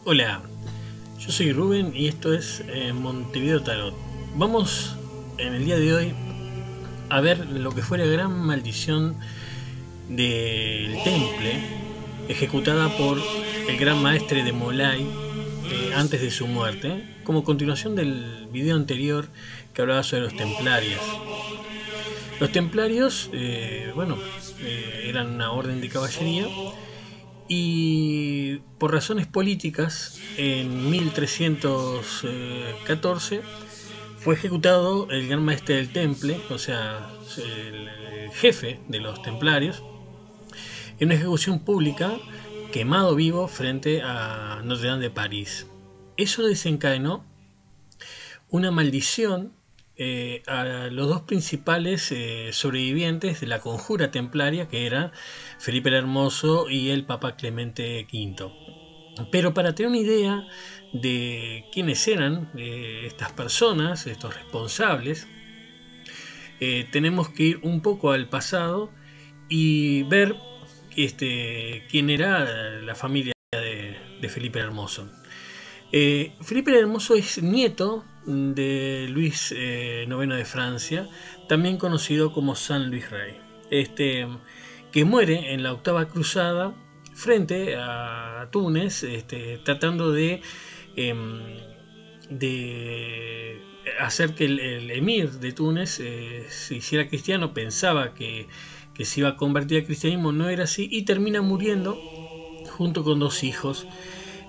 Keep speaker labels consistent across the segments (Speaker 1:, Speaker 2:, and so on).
Speaker 1: Hola, yo soy Rubén y esto es Montevideo Tarot. Vamos en el día de hoy a ver lo que fue la gran maldición del Temple ejecutada por el gran maestre de Molay antes de su muerte, como continuación del video anterior que hablaba sobre los templarios. Los templarios, eran una orden de caballería y por razones políticas en 1314 fue ejecutado el gran maestre del Temple, o sea, el jefe de los templarios, en una ejecución pública, quemado vivo frente a Notre Dame de París. Eso desencadenó una maldición a los dos principales sobrevivientes de la conjura templaria, que eran Felipe el Hermoso y el Papa Clemente V. Pero para tener una idea de quiénes eran estas personas, estos responsables, tenemos que ir un poco al pasado y ver quién era la familia de Felipe el Hermoso. Felipe el Hermoso es nieto de Luis IX de Francia, también conocido como San Luis Rey, que muere en la octava cruzada frente a Túnez, tratando de hacer que el emir de Túnez se hiciera cristiano. Pensaba que se iba a convertir al cristianismo, no era así, y termina muriendo junto con dos hijos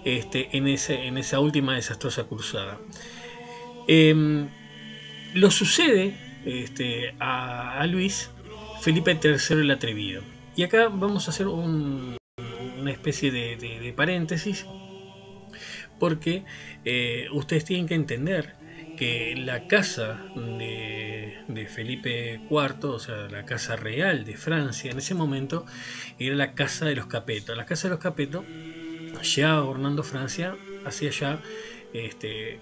Speaker 1: en esa última desastrosa cruzada. Lo sucede a Luis Felipe III el Atrevido. Y acá vamos a hacer una especie de paréntesis, porque ustedes tienen que entender que la casa de Felipe IV, o sea, la casa real de Francia en ese momento, era la casa de los Capeto. La casa de los Capeto llevaba gobernando Francia hacía ya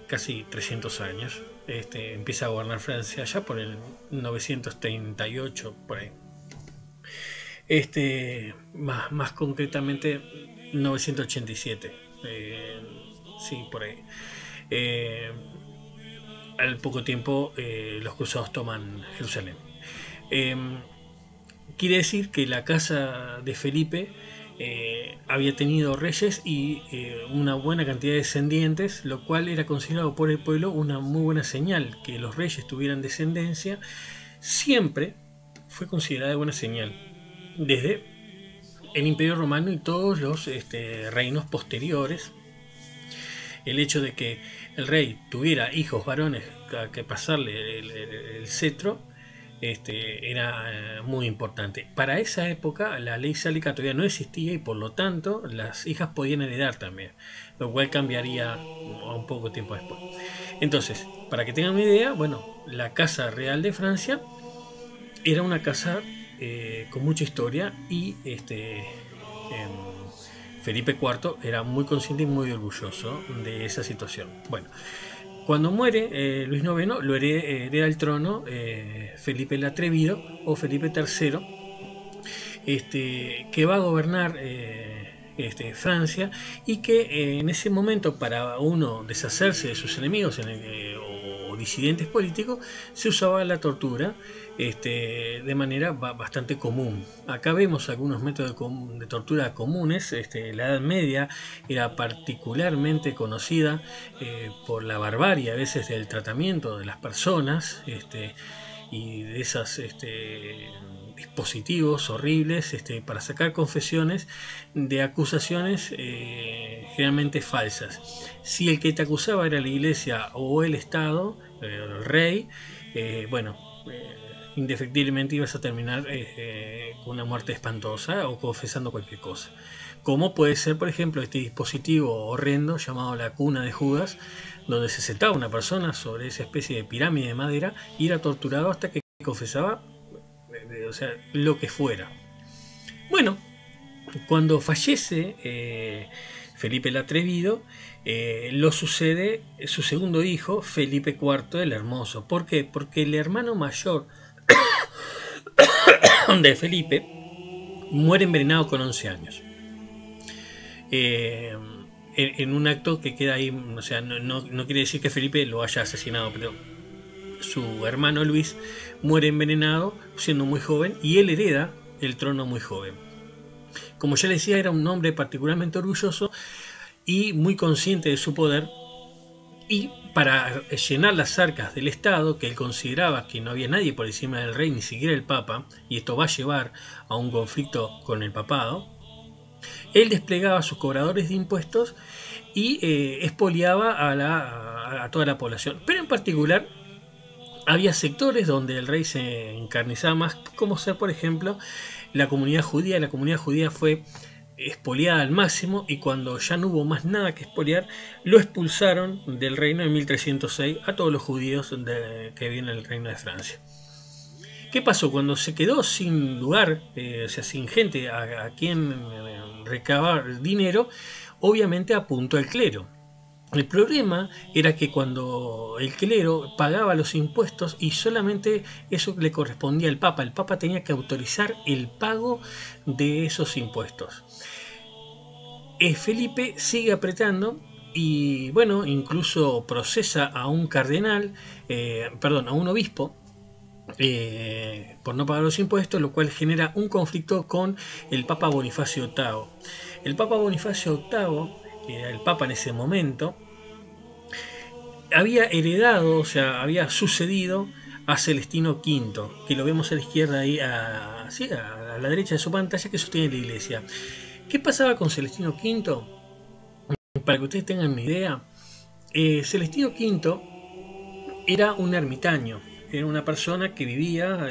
Speaker 1: casi 300 años. Empieza a gobernar Francia ya por el 938, por ahí. Más concretamente 987, sí, por ahí. Al poco tiempo los cruzados toman Jerusalén. Quiere decir que la casa de Felipe había tenido reyes y una buena cantidad de descendientes, lo cual era considerado por el pueblo una muy buena señal. Que los reyes tuvieran descendencia siempre fue considerada buena señal, desde el Imperio Romano y todos los reinos posteriores. El hecho de que el rey tuviera hijos varones que pasarle el cetro era muy importante. Para esa época la ley sálica todavía no existía y por lo tanto las hijas podían heredar también, lo cual cambiaría un poco tiempo después. Entonces, para que tengan una idea, bueno, la casa real de Francia era una casa con mucha historia y Felipe IV era muy consciente y muy orgulloso de esa situación. Bueno, cuando muere Luis IX, lo hereda el trono Felipe el Atrevido o Felipe III, que va a gobernar Francia, y que en ese momento, para uno deshacerse de sus enemigos o disidentes políticos, se usaba la tortura de manera bastante común. Acá vemos algunos métodos de tortura comunes. La Edad Media era particularmente conocida por la barbarie a veces del tratamiento de las personas y de esos dispositivos horribles para sacar confesiones de acusaciones generalmente falsas. Si el que te acusaba era la iglesia o el Estado, el rey, indefectiblemente ibas a terminar con una muerte espantosa o confesando cualquier cosa. Como puede ser, por ejemplo, este dispositivo horrendo llamado la cuna de Judas, donde se sentaba una persona sobre esa especie de pirámide de madera y era torturado hasta que confesaba, o sea, lo que fuera. Bueno, cuando fallece Felipe el Atrevido, lo sucede su segundo hijo, Felipe IV el Hermoso. ¿Por qué? Porque el hermano mayor de Felipe muere envenenado con 11 años. En un acto que queda ahí, o sea, no quiere decir que Felipe lo haya asesinado, pero su hermano Luis muere envenenado siendo muy joven y él hereda el trono muy joven. Como ya le decía, era un hombre particularmente orgulloso y muy consciente de su poder, y para llenar las arcas del Estado, que él consideraba que no había nadie por encima del rey, ni siquiera el Papa, y esto va a llevar a un conflicto con el papado, él desplegaba a sus cobradores de impuestos y expoliaba a toda la población. Pero en particular había sectores donde el rey se encarnizaba más, como ser, por ejemplo, la comunidad judía. La comunidad judía fue expoliada al máximo, y cuando ya no hubo más nada que expoliar, lo expulsaron del reino en 1306 a todos los judíos que vivían en el reino de Francia. ¿Qué pasó? Cuando se quedó sin lugar, o sea, sin gente a quien recabar dinero, obviamente apuntó al clero. El problema era que cuando el clero pagaba los impuestos y solamente eso le correspondía al Papa, el Papa tenía que autorizar el pago de esos impuestos. Felipe sigue apretando y, bueno, incluso procesa a un cardenal, a un obispo, por no pagar los impuestos, lo cual genera un conflicto con el Papa Bonifacio VIII. El Papa Bonifacio VIII, que era el Papa en ese momento, había heredado, o sea, había sucedido a Celestino V, que lo vemos a la izquierda ahí, a la derecha de su pantalla, que sostiene la iglesia. ¿Qué pasaba con Celestino V? Para que ustedes tengan una idea, Celestino V era un ermitaño, era una persona que vivía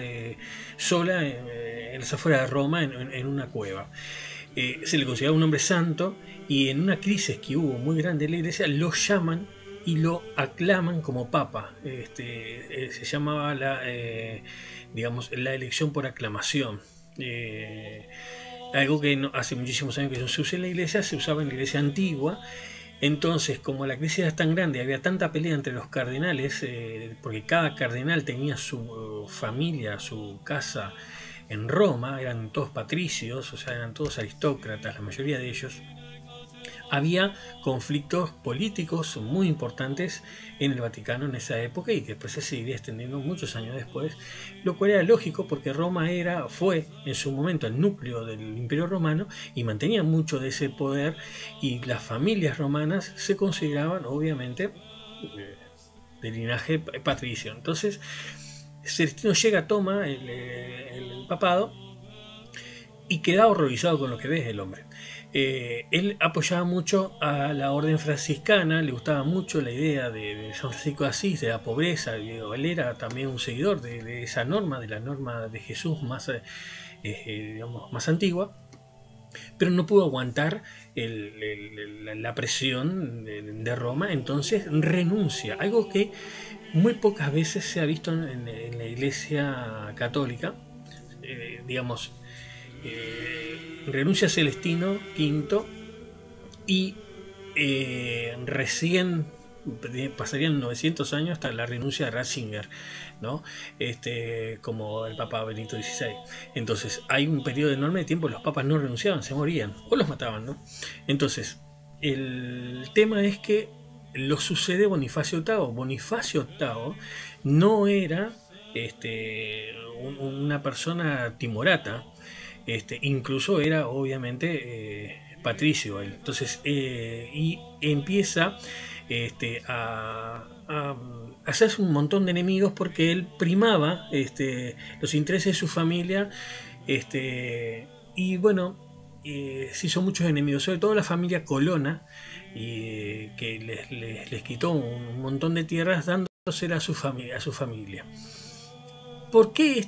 Speaker 1: sola en las afueras de Roma, en una cueva. Se le consideraba un hombre santo, y en una crisis que hubo muy grande en la iglesia, lo llaman y lo aclaman como papa. Se llamaba la elección por aclamación. Algo que hace muchísimos años que no se usa en la iglesia, se usaba en la iglesia antigua. Entonces, como la crisis era tan grande, había tanta pelea entre los cardenales, porque cada cardenal tenía su familia, su casa en Roma, eran todos patricios, o sea, eran todos aristócratas, la mayoría de ellos. Había conflictos políticos muy importantes en el Vaticano en esa época, y que después se seguiría extendiendo muchos años después, lo cual era lógico porque Roma fue en su momento el núcleo del Imperio Romano y mantenía mucho de ese poder, y las familias romanas se consideraban obviamente de linaje patricio. Entonces Celestino llega, toma el papado y queda horrorizado con lo que ve el hombre. Él apoyaba mucho a la orden franciscana, le gustaba mucho la idea de San Francisco de Asís, de la pobreza. Él era también un seguidor de esa norma, de la norma de Jesús más antigua, pero no pudo aguantar la presión de Roma, entonces renuncia, algo que muy pocas veces se ha visto en la Iglesia Católica. Renuncia a Celestino V, y recién pasarían 900 años hasta la renuncia de Ratzinger, ¿no? Como el Papa Benito XVI. Entonces hay un periodo enorme de tiempo los papas no renunciaban, se morían o los mataban, ¿no? Entonces el tema es que lo sucede Bonifacio VIII. Bonifacio VIII no era una persona timorata. Incluso era obviamente patricio él. Entonces y empieza a hacerse un montón de enemigos, porque él primaba los intereses de su familia, y bueno, se hizo muchos enemigos, sobre todo la familia Colonna, que les quitó un montón de tierras dándosela a su familia. ¿Por qué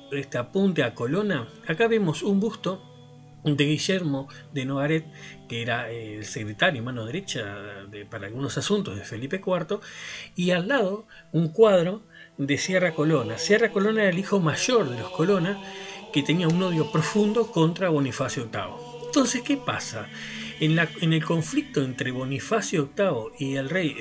Speaker 1: este apunte a Colonna? Acá vemos un busto de Guillermo de Nogaret, que era el secretario y mano derecha para algunos asuntos de Felipe IV, y al lado un cuadro de Sierra Colonna. Sierra Colonna era el hijo mayor de los Colonna, que tenía un odio profundo contra Bonifacio VIII. Entonces, ¿qué pasa? En el conflicto entre Bonifacio VIII y el rey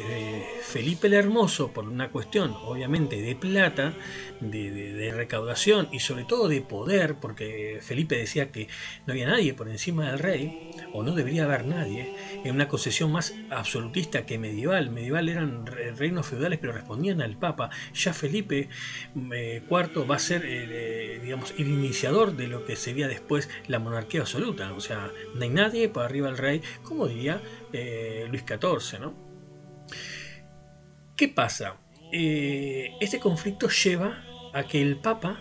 Speaker 1: Felipe el Hermoso, por una cuestión obviamente de plata, de recaudación y sobre todo de poder, porque Felipe decía que no había nadie por encima del rey, o no debería haber nadie, en una concepción más absolutista que medieval. Medieval eran reinos feudales pero respondían al Papa. Ya Felipe IV va a ser digamos, el iniciador de lo que sería después la monarquía absoluta. O sea, no hay nadie por arriba del rey, como diría Luis XIV, ¿no? ¿Qué pasa? Este conflicto lleva a que el Papa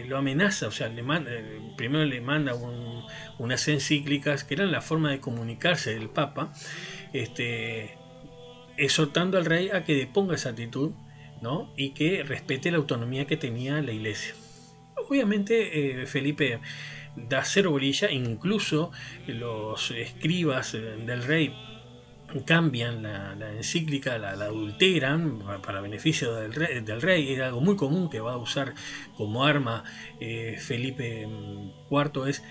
Speaker 1: lo amenaza, o sea, primero le manda unas encíclicas que eran la forma de comunicarse del Papa, exhortando al rey a que deponga esa actitud, ¿no? Y que respete la autonomía que tenía la iglesia. Obviamente Felipe da cero bolilla, incluso los escribas del rey cambian la encíclica, la adulteran para beneficio del rey. Era algo muy común que va a usar como arma Felipe IV, es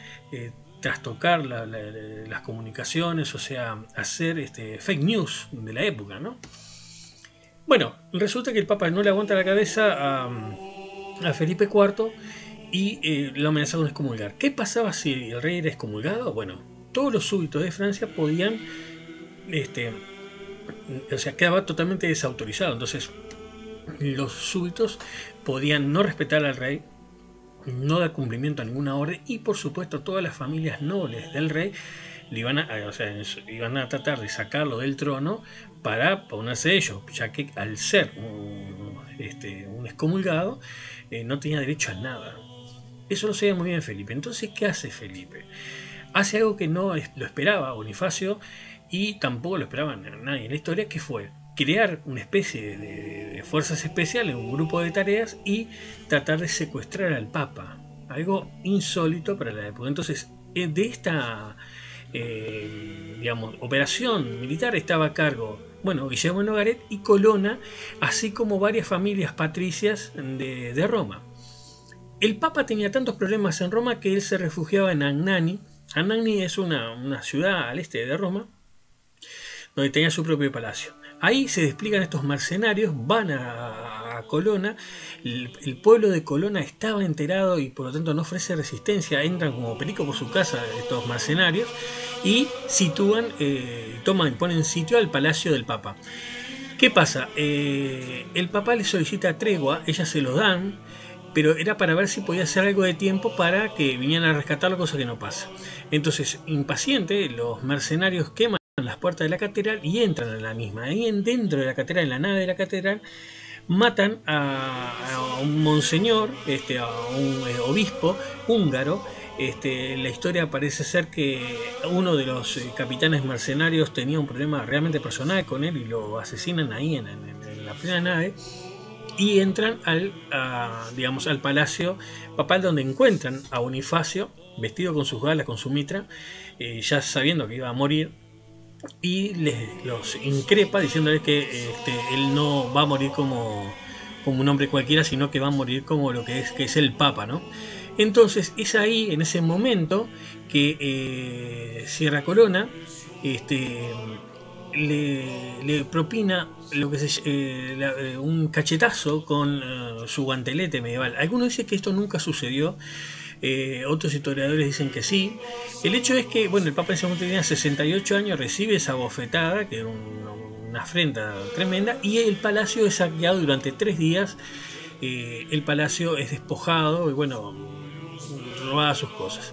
Speaker 1: trastocar las comunicaciones, o sea, hacer fake news de la época, ¿no? Bueno, resulta que el Papa no le aguanta la cabeza a Felipe IV y lo amenaza con excomulgar. ¿Qué pasaba si el rey era excomulgado? Bueno, todos los súbditos de Francia podían o sea, quedaba totalmente desautorizado. Entonces los súbditos podían no respetar al rey, no dar cumplimiento a ninguna orden, y por supuesto todas las familias nobles del rey iban a tratar de sacarlo del trono para ponerse ellos, ya que al ser un excomulgado no tenía derecho a nada. Eso lo sabía muy bien Felipe. Entonces, ¿qué hace Felipe? Hace algo que no lo esperaba Bonifacio y tampoco lo esperaba nadie en la historia, que fue crear una especie de fuerzas especiales, un grupo de tareas, y tratar de secuestrar al Papa. Algo insólito para la época. Entonces, de esta digamos, operación militar estaba a cargo, bueno, Guillermo Nogaret y Colonna, así como varias familias patricias de Roma. El Papa tenía tantos problemas en Roma que él se refugiaba en Agnani. Agnani es una ciudad al este de Roma, donde tenía su propio palacio. Ahí se despliegan estos mercenarios, van a Colonna. El pueblo de Colonna estaba enterado y por lo tanto no ofrece resistencia. Entran como perico por su casa estos mercenarios y sitúan, ponen sitio al palacio del Papa. ¿Qué pasa? El Papa le solicita tregua, ellas se lo dan, pero era para ver si podía hacer algo de tiempo para que vinieran a rescatarlo, cosa que no pasa. Entonces, impaciente, los mercenarios queman las puertas de la catedral y entran a la misma. Ahí dentro de la catedral, en la nave de la catedral, matan a un monseñor, a un obispo húngaro. La historia parece ser que uno de los capitanes mercenarios tenía un problema realmente personal con él y lo asesinan ahí en la plena nave. Y entran al palacio papal, donde encuentran a Bonifacio vestido con sus galas, con su mitra, ya sabiendo que iba a morir, y los increpa diciéndoles que él no va a morir como un hombre cualquiera, sino que va a morir como lo que es el Papa, ¿no? Entonces es ahí, en ese momento, que Sierra Colonna le propina lo que un cachetazo con su guantelete medieval. Algunos dicen que esto nunca sucedió, otros historiadores dicen que sí. El hecho es que, bueno, el Papa en ese momento tenía 68 años, recibe esa bofetada, que era una afrenta tremenda, y el palacio es saqueado durante 3 días. El palacio es despojado y, bueno, robadas sus cosas.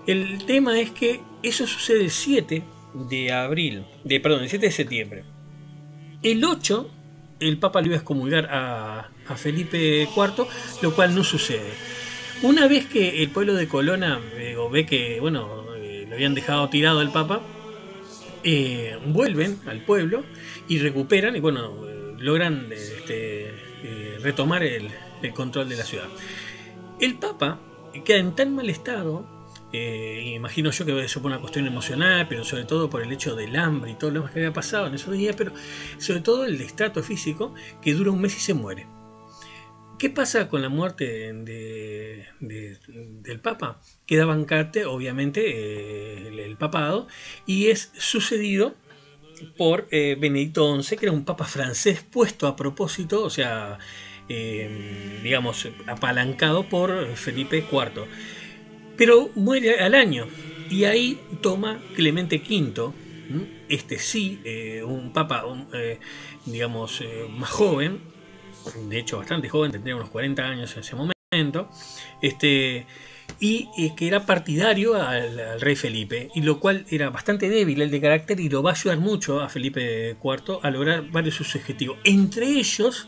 Speaker 1: El tema es que eso sucede el 7 el 7 de septiembre. El 8, el Papa le iba a excomulgar a Felipe IV, lo cual no sucede. Una vez que el pueblo de Colonna ve que, bueno, lo habían dejado tirado al Papa, vuelven al pueblo y recuperan y, bueno, logran retomar el control de la ciudad. El Papa queda en tan mal estado, imagino yo que eso por una cuestión emocional, pero sobre todo por el hecho del hambre y todo lo que había pasado en esos días, pero sobre todo el destrato físico, que dura un mes y se muere. ¿Qué pasa con la muerte del Papa? Queda vacante, obviamente, el papado, y es sucedido por Benedicto XI, que era un papa francés puesto a propósito, o sea, digamos, apalancado por Felipe IV. Pero muere al año, y ahí toma Clemente V, este sí, un papa, digamos, más joven, de hecho bastante joven, tendría unos 40 años en ese momento, y que era partidario al rey Felipe, y lo cual era bastante débil el de carácter, y lo va a ayudar mucho a Felipe IV a lograr varios de sus objetivos, entre ellos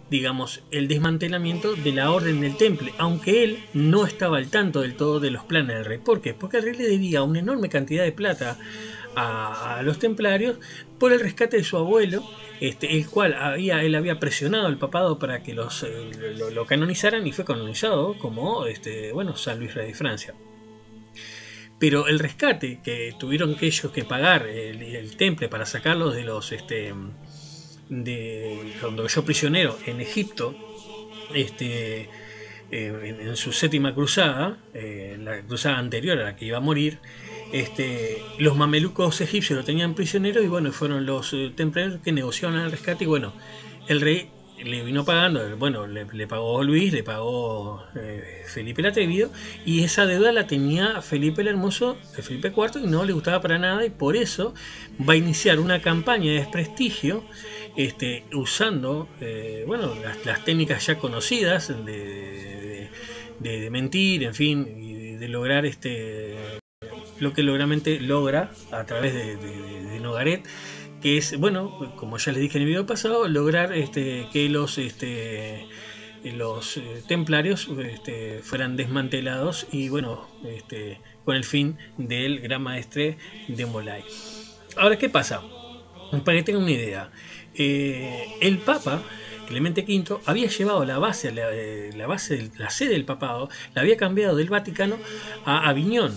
Speaker 1: digamos, el desmantelamiento de la Orden del Temple, aunque él no estaba al tanto del todo de los planes del rey. ¿Por qué? Porque el rey le debía una enorme cantidad de plata a los templarios por el rescate de su abuelo, el cual él había presionado al papado para que lo canonizaran, y fue canonizado como San Luis Rey de Francia. Pero el rescate que tuvieron ellos que pagar el temple para sacarlos de los cuando cayó prisionero en Egipto, en su séptima cruzada, la cruzada anterior a la que iba a morir, los mamelucos egipcios lo tenían prisionero, y bueno, fueron los templarios que negociaron el rescate, y bueno, el rey le vino pagando, bueno, le pagó Luis, le pagó Felipe el Atrevido, y esa deuda la tenía Felipe el Hermoso, Felipe IV, y no le gustaba para nada, y por eso va a iniciar una campaña de desprestigio, usando las técnicas ya conocidas de mentir, en fin, y de lograr lo que realmente logra a través de Nogaret, que es, bueno, como ya les dije en el video pasado, lograr que los templarios fueran desmantelados, y bueno, con el fin del gran maestre de Molay. Ahora, ¿qué pasa? Para que tengan una idea, el Papa Clemente V había llevado la sede del papado, la había cambiado del Vaticano a Aviñón.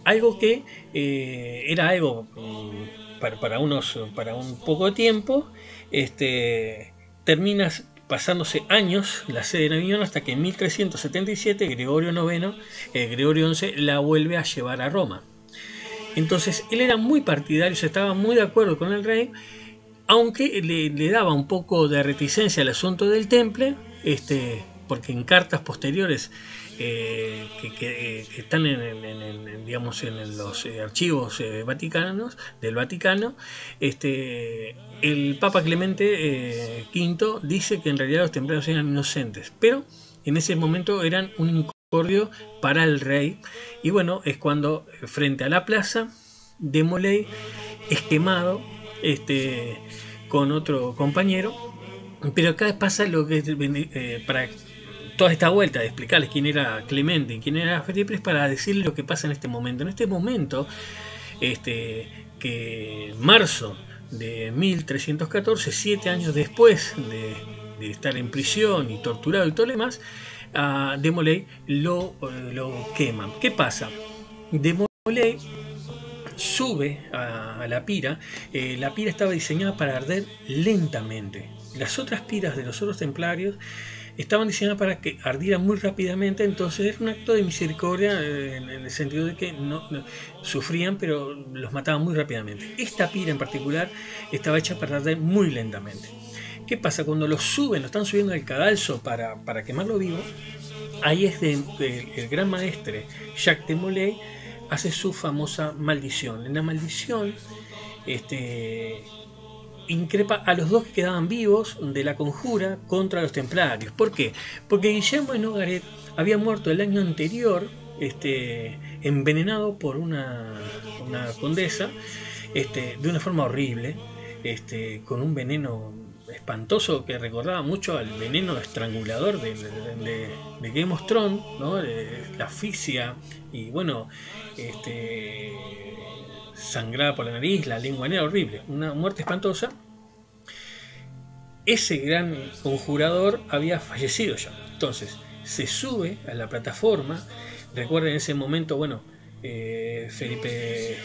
Speaker 1: Algo que era algo para un poco de tiempo, termina pasándose años la sede en Aviñón, hasta que en 1377 Gregorio XI la vuelve a llevar a Roma. Entonces él era muy partidario, estaba muy de acuerdo con el rey, aunque le daba un poco de reticencia al asunto del temple, porque en cartas posteriores que están digamos, en los archivos vaticanos del Vaticano, el Papa Clemente V dice que en realidad los templarios eran inocentes, pero en ese momento eran un incordio para el rey, y bueno, es cuando frente a la plaza de Molay es quemado con otro compañero. Pero acá pasa lo que para toda esta vuelta de explicarles quién era Clemente y quién era Felipe, es para decirles lo que pasa en este momento. En este momento, que en marzo de 1314, 7 años después de estar en prisión y torturado y todo lo demás, a de Molay lo queman. ¿Qué pasa? De Molay sube a la pira. La pira estaba diseñada para arder lentamente. Las otras piras de los otros templarios estaban diseñadas para que ardieran muy rápidamente, entonces era un acto de misericordia, en el sentido de que no sufrían, pero los mataban muy rápidamente. Esta pira en particular estaba hecha para arder muy lentamente. ¿Qué pasa? Cuando lo están subiendo al cadalso para quemarlo vivo, ahí es el gran maestre Jacques de Molay hace su famosa maldición. En la maldición increpa a los dos que quedaban vivos de la conjura contra los templarios. ¿Por qué? Porque Guillermo de Nogaret había muerto el año anterior, envenenado por una condesa, de una forma horrible, con un veneno espantoso que recordaba mucho al veneno estrangulador de Game of Thrones, ¿no? La asfixia, y bueno, sangrada por la nariz, la lengua negra, horrible, una muerte espantosa. Ese gran conjurador había fallecido ya. Entonces se sube a la plataforma. Recuerden, en ese momento, bueno, Felipe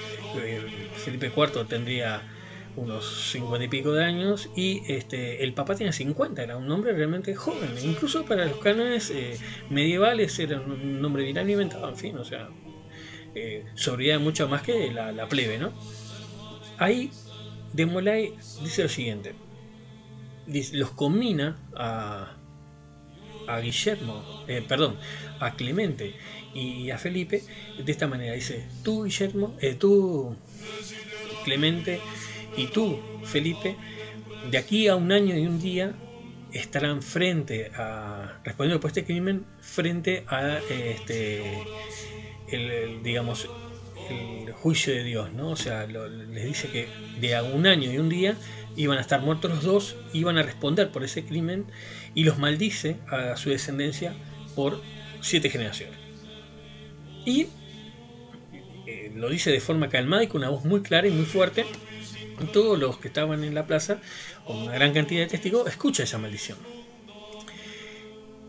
Speaker 1: IV tendría unos 50 y pico de años, y el papá tenía 50, era un hombre realmente joven, incluso para los cánones medievales era un hombre bien inventado, en fin, o sea, sobrevivía mucho más que la plebe, ¿no? Ahí de Molay dice lo siguiente, los combina a Guillermo, perdón, a Clemente y a Felipe de esta manera, dice, tú Guillermo, tú Clemente y tú Felipe, de aquí a un año y un día estarán frente a, respondiendo por este crimen, frente a digamos, el juicio de Dios, ¿no? O sea, les dice que de a un año y un día iban a estar muertos los dos, iban a responder por ese crimen, y los maldice a su descendencia por 7 generaciones. Y lo dice de forma calmada y con una voz muy clara y muy fuerte. Y todos los que estaban en la plaza, con una gran cantidad de testigos, escucha esa maldición.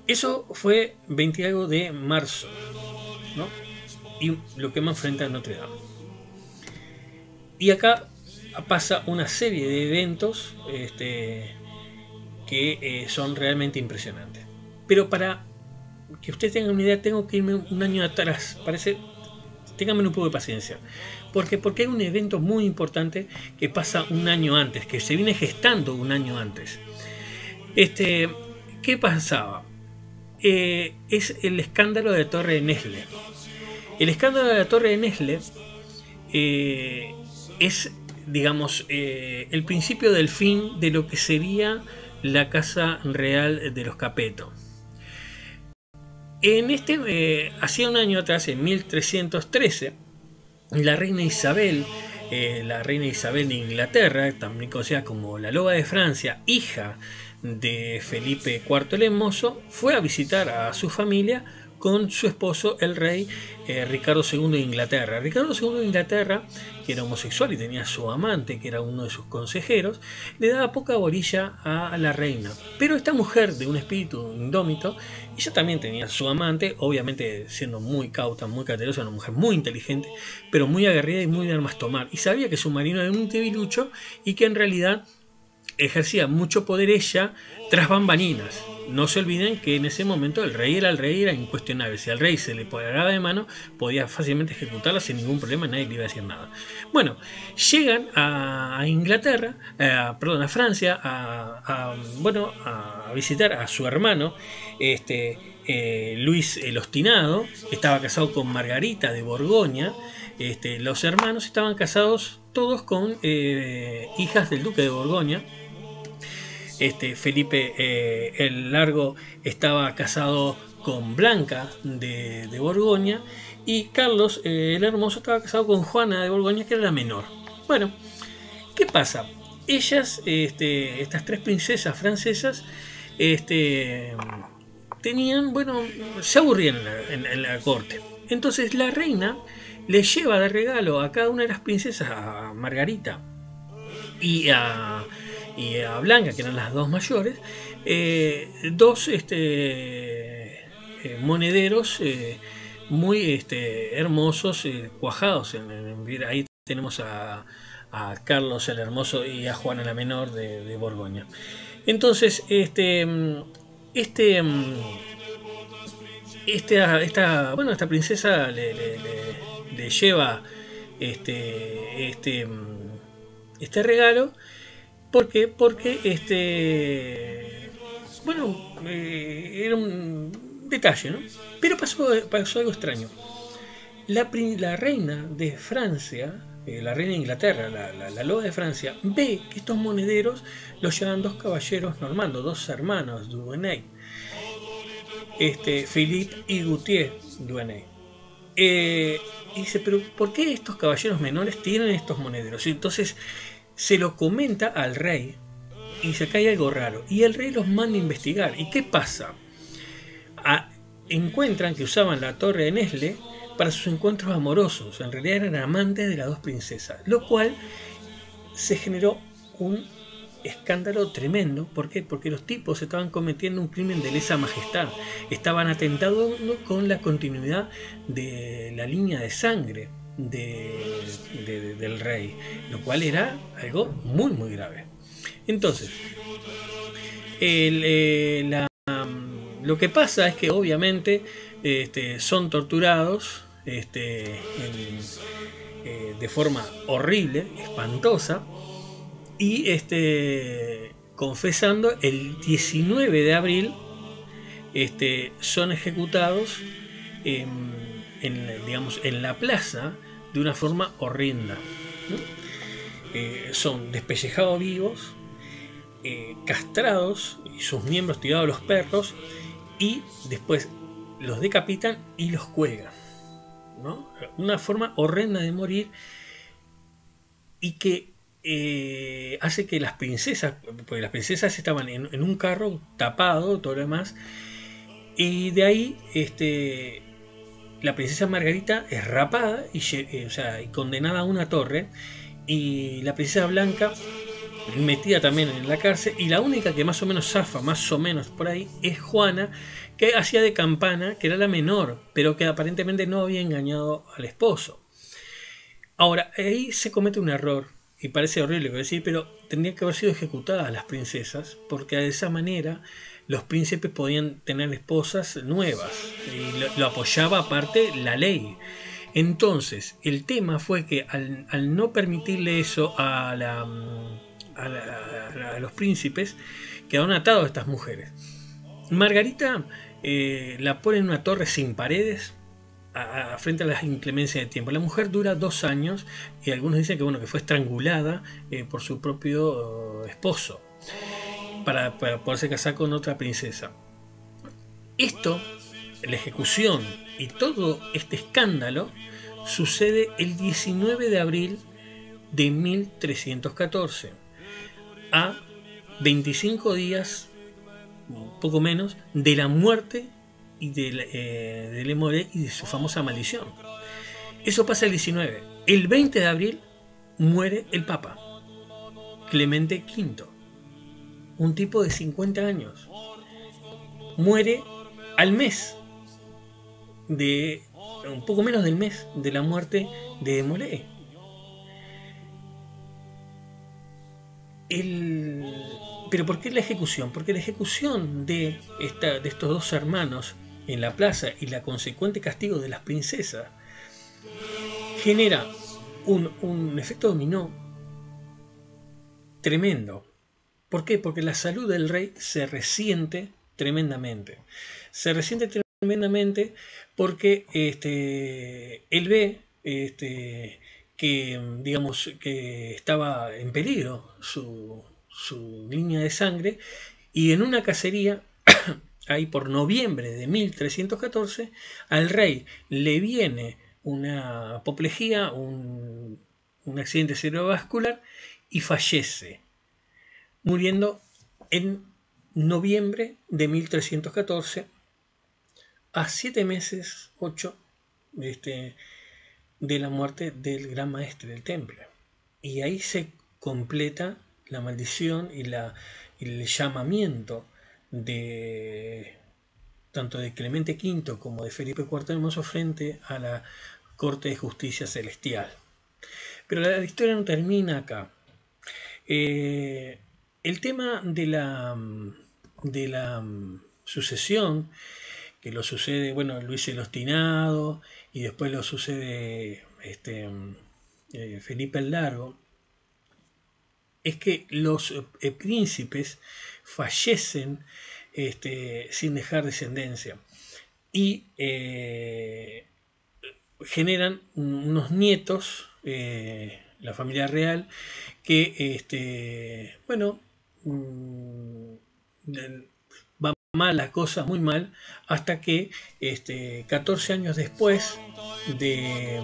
Speaker 1: Eso fue 20 algo de marzo, ¿no? Y lo queman frente a Notre Dame. Y acá pasa una serie de eventos que son realmente impresionantes. Pero para que ustedes tengan una idea, tengo que irme un año atrás. Ténganme un poco de paciencia. Porque hay un evento muy importante que pasa un año antes, que se viene gestando un año antes. ¿Qué pasaba? Es el escándalo de la Torre de Nesle. El escándalo de la Torre de Nesle es, digamos, el principio del fin de lo que sería la Casa Real de los Capeto. Hacía un año atrás, en 1313, la reina Isabel de Inglaterra, también conocida como la Loba de Francia, hija de Felipe IV el Hermoso, fue a visitar a su familia con su esposo, el rey Ricardo II de Inglaterra. Ricardo II de Inglaterra, que era homosexual y tenía a su amante, que era uno de sus consejeros, le daba poca bolilla a la reina. Pero esta mujer, de un espíritu indómito, ella también tenía a su amante, obviamente siendo muy cauta, muy cautelosa, una mujer muy inteligente, pero muy aguerrida y muy de armas tomar. Y sabía que su marido era un debilucho y que en realidad ejercía mucho poder ella tras bambalinas. No se olviden que en ese momento el rey era incuestionable. Si al rey se le agarraba de mano, podía fácilmente ejecutarla sin ningún problema, nadie le iba a decir nada. Bueno, llegan a Inglaterra, a Francia, a visitar a su hermano, Luis el Ostinado. Estaba casado con Margarita de Borgoña. Los hermanos estaban casados todos con hijas del duque de Borgoña. Felipe el Largo estaba casado con Blanca de Borgoña, y Carlos el Hermoso estaba casado con Juana de Borgoña, que era la menor. Bueno, ¿qué pasa? Ellas, estas 3 princesas francesas, tenían, se aburrían en la corte. Entonces la reina le lleva de regalo a cada una de las princesas, a Margarita y a Blanca, que eran las 2 mayores, 2 monederos muy hermosos, cuajados. Ahí tenemos a Carlos el Hermoso y a Juana la Menor de Borgoña. Entonces, esta princesa le lleva este regalo. ¿Por qué? Porque era un detalle, ¿no? Pero pasó algo extraño. La reina de Francia, la reina de Inglaterra, la Loba de Francia, ve que estos monederos los llevan 2 caballeros normandos, 2 hermanos, Duenay, Philippe y Gautier Duenay. Y dice, pero ¿por qué estos caballeros menores tienen estos monederos? Y entonces se lo comenta al rey y se cae algo raro, y el rey los manda a investigar. ¿Y qué pasa? Encuentran que usaban la Torre de Nesle para sus encuentros amorosos. En realidad eran amantes de las 2 princesas, lo cual se generó un escándalo tremendo. ¿Por qué? Porque los tipos estaban cometiendo un crimen de lesa majestad, estaban atentando con la continuidad de la línea de sangre del rey, lo cual era algo muy muy grave. Entonces, lo que pasa es que obviamente son torturados de forma horrible, espantosa, y confesando el 19 de abril son ejecutados digamos, en la plaza de una forma horrenda, ¿no? Son despellejados vivos, castrados y sus miembros tirados a los perros, y después los decapitan y los cuelgan, ¿no? Una forma horrenda de morir, y que hace que las princesas, porque las princesas estaban en un carro tapado, todo lo demás, y de ahí la princesa Margarita es rapada y condenada a una torre, y la princesa Blanca metida también en la cárcel, y la única que más o menos zafa, más o menos por ahí, es Juana, que hacía de campana, que era la menor, pero que aparentemente no había engañado al esposo. Ahora, ahí se comete un error, y parece horrible decir, pero tendrían que haber sido ejecutadas las princesas, porque de esa manera los príncipes podían tener esposas nuevas, y lo apoyaba aparte la ley. Entonces, el tema fue que al no permitirle eso a los príncipes, quedaron atados a estas mujeres. Margarita la pone en una torre sin paredes, frente a las inclemencias del tiempo. La mujer dura 2 años, y algunos dicen que, bueno, que fue estrangulada por su propio esposo para poderse casar con otra princesa. Esto, la ejecución y todo este escándalo, sucede el 19 de abril de 1314, a 25 días, poco menos, de la muerte y de Le Morey y de su famosa maldición. Eso pasa el 19. El 20 de abril muere el Papa, Clemente V, un tipo de 50 años. Muere al mes, un poco menos del mes de la muerte de Molay. Pero ¿por qué la ejecución? Porque la ejecución de estos dos hermanos en la plaza y la consecuente castigo de las princesas genera un efecto dominó tremendo. ¿Por qué? Porque la salud del rey se resiente tremendamente. Se resiente tremendamente porque él ve que, digamos, que estaba en peligro su línea de sangre, y en una cacería ahí por noviembre de 1314 al rey le viene una apoplejía, un accidente cerebrovascular, y fallece, muriendo en noviembre de 1314, a 7 meses, 8, de la muerte del gran maestre del temple. Y ahí se completa la maldición y el llamamiento tanto de Clemente V como de Felipe IV Hermoso frente a la Corte de Justicia Celestial. Pero la historia no termina acá. El tema de la sucesión, que lo sucede, bueno, Luis el Obstinado, y después lo sucede Felipe el Largo, es que los príncipes fallecen sin dejar descendencia, y generan unos nietos, la familia real, que bueno, va mal la cosa, muy mal, hasta que 14 años después de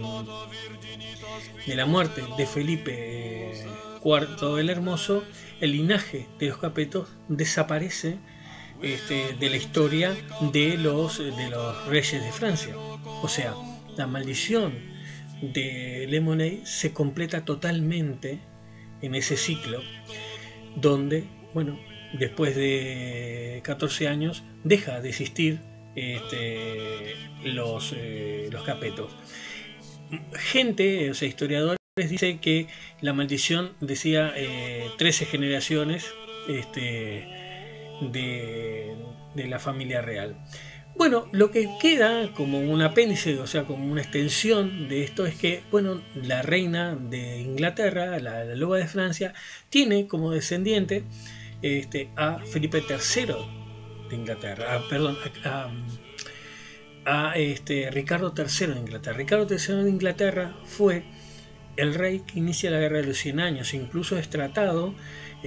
Speaker 1: la muerte de Felipe IV el Hermoso, el linaje de los Capetos desaparece de la historia de los reyes de Francia. O sea, la maldición de Le Monnet se completa totalmente en ese ciclo, donde, bueno, después de 14 años deja de existir los Capetos. gente, o sea, historiadores, dice que la maldición decía 13 generaciones de la familia real. Bueno, lo que queda como un apéndice, o sea, como una extensión de esto es que, bueno, la reina de Inglaterra, la loba de Francia, tiene como descendiente a Felipe III de Inglaterra, perdón, a Ricardo III de Inglaterra. Ricardo III de Inglaterra fue el rey que inicia la Guerra de los 100 años, incluso es tratado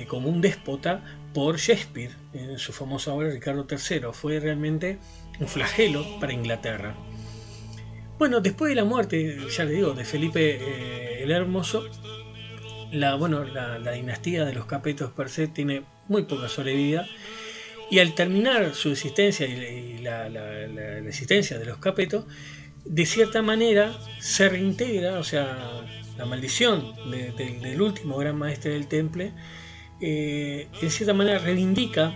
Speaker 1: como un déspota por Shakespeare en su famosa obra Ricardo III. Fue realmente un flagelo para Inglaterra. Bueno, después de la muerte, ya le digo, de Felipe el Hermoso, la dinastía de los Capetos per se tiene muy poca sobrevida, y al terminar su existencia y la existencia de los Capetos, de cierta manera se reintegra, o sea, la maldición del último gran maestre del Temple, en cierta manera reivindica,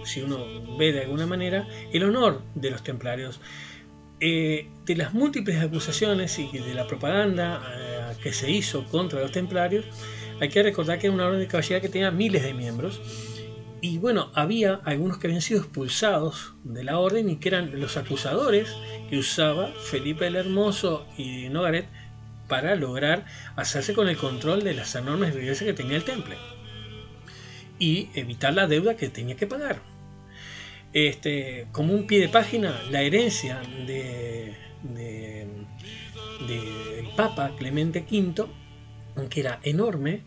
Speaker 1: si uno ve de alguna manera, el honor de los templarios. De las múltiples acusaciones y de la propaganda que se hizo contra los templarios, hay que recordar que era una orden de caballería que tenía miles de miembros, y bueno, había algunos que habían sido expulsados de la orden y que eran los acusadores que usaba Felipe el Hermoso y Nogaret para lograr hacerse con el control de las enormes riquezas que tenía el temple y evitar la deuda que tenía que pagar. Como un pie de página, la herencia del Papa Clemente V, que era enorme,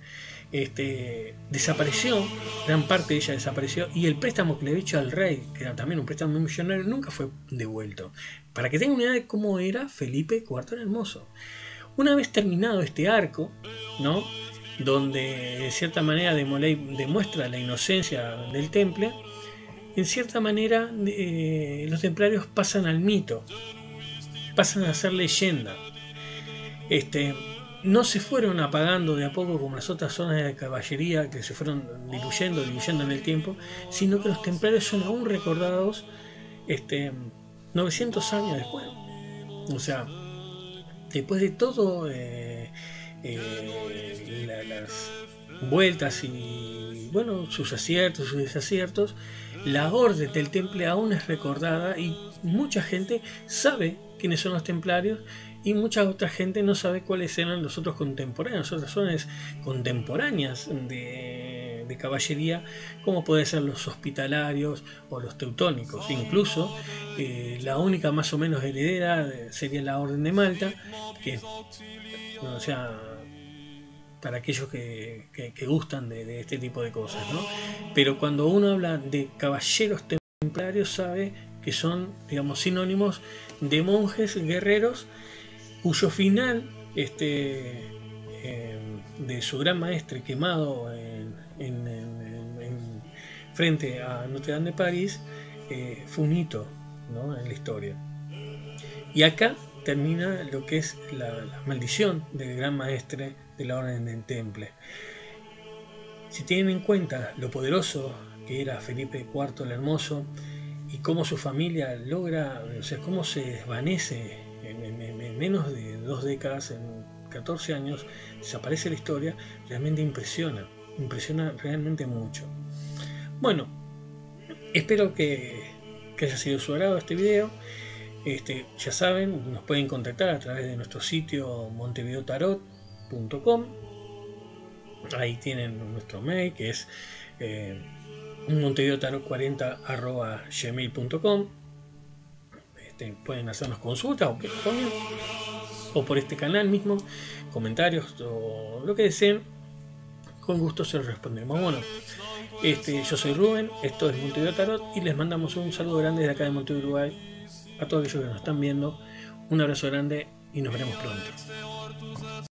Speaker 1: desapareció, gran parte de ella desapareció, y el préstamo que le había hecho al rey, que era también un préstamo millonario, nunca fue devuelto. Para que tengan una idea de cómo era Felipe IV el Hermoso. Una vez terminado este arco, ¿no?, donde de cierta manera demuestra la inocencia del temple, en cierta manera los templarios pasan al mito, pasan a ser leyenda. No se fueron apagando de a poco como las otras zonas de caballería que se fueron diluyendo en el tiempo, sino que los templarios son aún recordados 900 años después. O sea, después de todo las vueltas y bueno, sus aciertos, sus desaciertos, la orden del temple aún es recordada y mucha gente sabe quiénes son los templarios, y mucha otra gente no sabe cuáles eran los otros contemporáneos, otras zonas contemporáneas de caballería, como pueden ser los hospitalarios o los teutónicos. Incluso la única más o menos heredera sería la Orden de Malta, que, o sea, para aquellos que gustan de este tipo de cosas, ¿no? Pero cuando uno habla de caballeros templarios, sabe que son, digamos, sinónimos de monjes guerreros cuyo final de su gran maestre quemado frente a Notre Dame de París fue un hito, ¿no?, en la historia. Y acá termina lo que es la maldición del gran maestre de la Orden del Temple. Si tienen en cuenta lo poderoso que era Felipe IV el Hermoso y cómo su familia logra, o sea, cómo se desvanece en menos de 2 décadas, en 14 años, desaparece la historia, realmente impresiona realmente mucho. Bueno, espero que haya sido de su agrado este video. Ya saben, nos pueden contactar a través de nuestro sitio montevideotarot.com. Ahí tienen nuestro mail, que es montevideotarot40@gmail.com. Pueden hacernos consultas o por este canal mismo, comentarios o lo que deseen, con gusto se los respondemos. Bueno, yo soy Rubén, esto es Montevideo Tarot y les mandamos un saludo grande desde acá de Montevideo, Uruguay, a todos aquellos que nos están viendo. Un abrazo grande y nos veremos pronto.